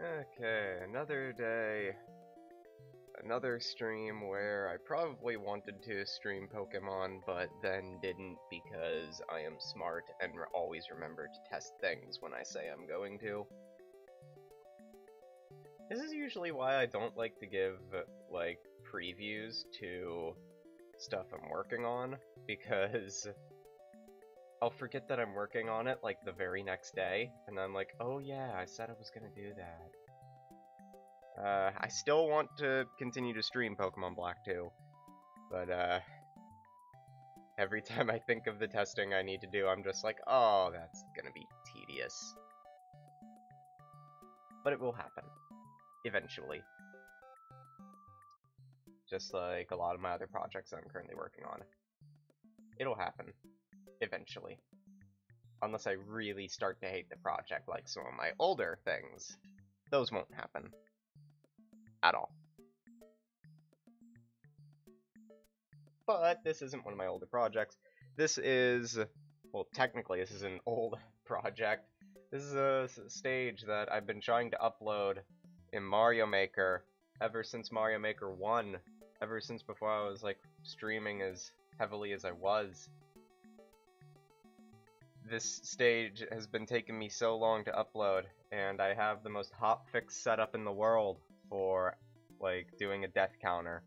Okay, another day, another stream where I probably wanted to stream Pokemon, but then didn't because I am smart and always remember to test things when I say I'm going to. This is usually why I don't like to give, like, previews to stuff I'm working on, because I'll forget that I'm working on it, like, the very next day, and I'm like, oh yeah, I said I was gonna do that. I still want to continue to stream Pokemon Black 2, but, every time I think of the testing I need to do, I'm just like, oh, that's gonna be tedious. But it will happen. Eventually. Just like a lot of my other projects I'm currently working on. It'll happen. Eventually. Unless I really start to hate the project, like some of my older things. Those won't happen. At all. But this isn't one of my older projects. This is, well, technically this is an old project. This is a stage that I've been trying to upload in Mario Maker ever since Mario Maker 1. Ever since before I was, like, streaming as heavily as I was. This stage has been taking me so long to upload, and I have the most hotfix setup in the world for, like, doing a death counter.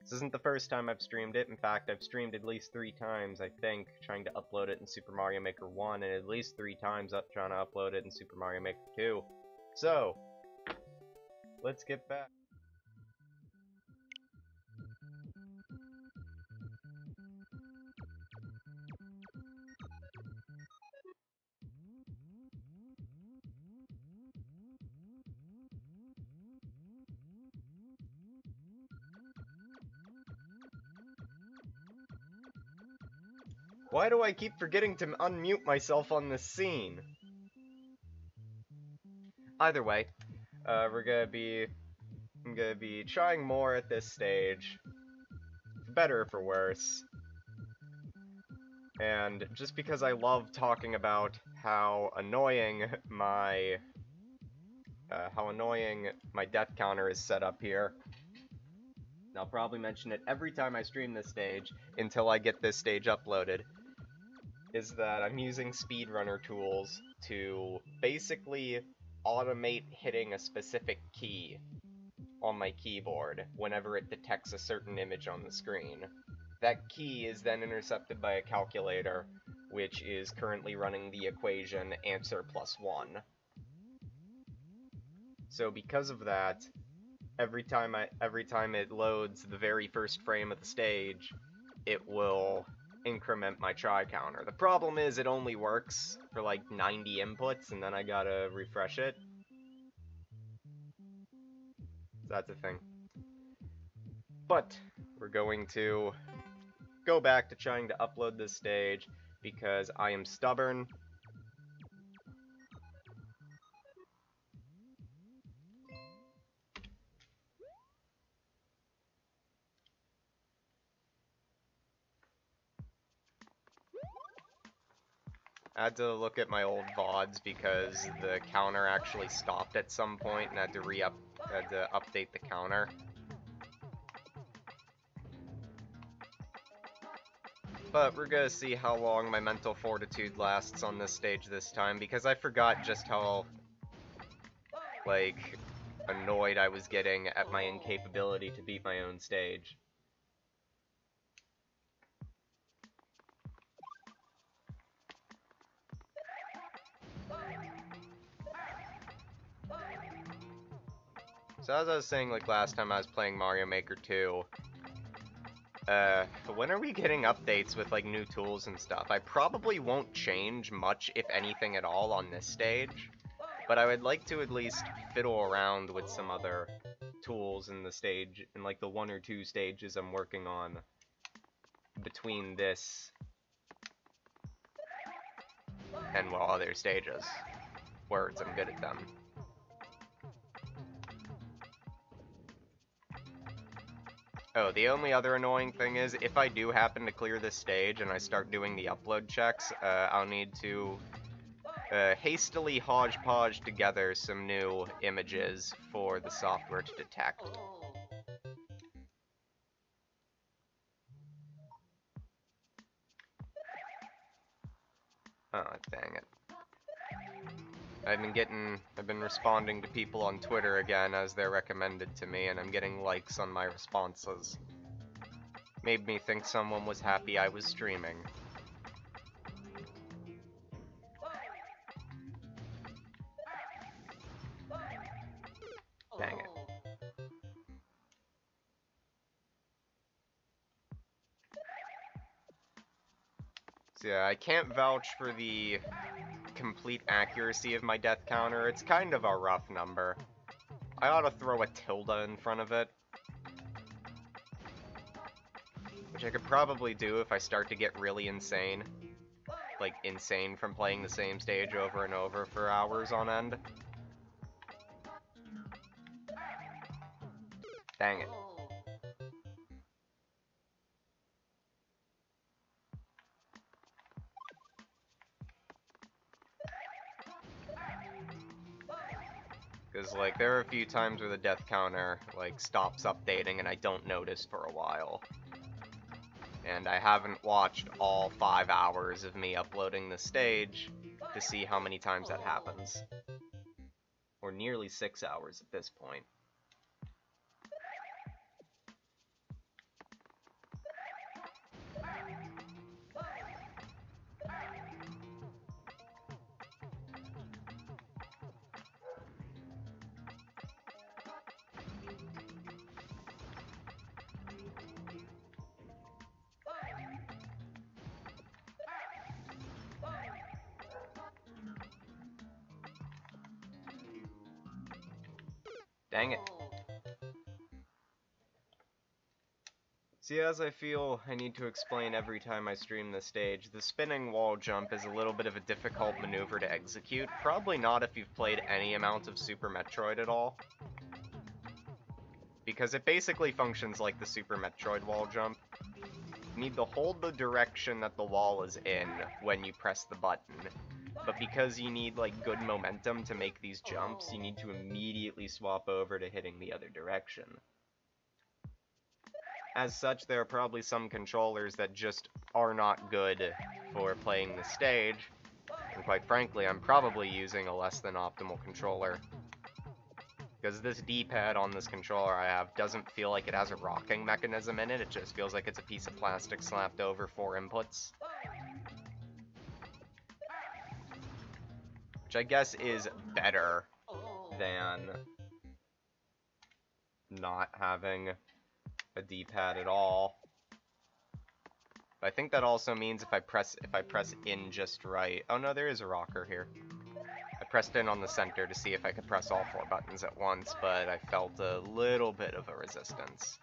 This isn't the first time I've streamed it. In fact, I've streamed at least 3 times, I think, trying to upload it in Super Mario Maker 1, and at least 3 times trying to upload it in Super Mario Maker 2. So, let's get back. Why do I keep forgetting to unmute myself on this scene? Either way, I'm gonna be trying more at this stage, for better or for worse. And just because I love talking about how annoying my death counter is set up here, and I'll probably mention it every time I stream this stage until I get this stage uploaded, is that I'm using speedrunner tools to basically automate hitting a specific key on my keyboard whenever it detects a certain image on the screen. That key is then intercepted by a calculator, which is currently running the equation answer plus 1. So because of that, every time it loads the very first frame of the stage, it will increment my try counter. The problem is it only works for like 90 inputs, and then I gotta refresh it. That's a thing. But we're going to go back to trying to upload this stage because I am stubborn. I had to look at my old VODs because the counter actually stopped at some point and I had to update the counter. But we're gonna see how long my mental fortitude lasts on this stage this time, because I forgot just how, like, annoyed I was getting at my incapability to beat my own stage. So as I was saying, like, last time I was playing Mario Maker 2, when are we getting updates with, like, new tools and stuff? I probably won't change much, if anything at all, on this stage, but I would like to at least fiddle around with some other tools in the stage, in, like, the 1 or 2 stages I'm working on between this and, well, other stages. Words, I'm good at them. Oh, the only other annoying thing is, if I do happen to clear this stage and I start doing the upload checks, I'll need to hastily hodgepodge together some new images for the software to detect. Oh, dang it. I've been responding to people on Twitter again as they're recommended to me, and I'm getting likes on my responses. Made me think someone was happy I was streaming. Dang it. So yeah, I can't vouch for the complete accuracy of my death counter. It's kind of a rough number. I ought to throw a tilde in front of it. Which I could probably do if I start to get really insane. Like, insane from playing the same stage over and over for hours on end. Dang it. Because, like, there are a few times where the death counter, like, stops updating and I don't notice for a while. And I haven't watched all 5 hours of me uploading the stage to see how many times that happens. Or nearly 6 hours at this point. Dang it. See, as I feel I need to explain every time I stream this stage, the spinning wall jump is a little bit of a difficult maneuver to execute. Probably not if you've played any amount of Super Metroid at all. Because it basically functions like the Super Metroid wall jump. You need to hold the direction that the wall is in when you press the button. But because you need, like, good momentum to make these jumps, you need to immediately swap over to hitting the other direction. As such, there are probably some controllers that just are not good for playing the stage, and quite frankly, I'm probably using a less than optimal controller. Because this D-pad on this controller I have doesn't feel like it has a rocking mechanism in it, it just feels like it's a piece of plastic slapped over 4 inputs. Which I guess is better than not having a D-pad at all. But I think that also means if I press in just right. Oh no, there is a rocker here. I pressed in on the center to see if I could press all 4 buttons at once, but I felt a little bit of a resistance.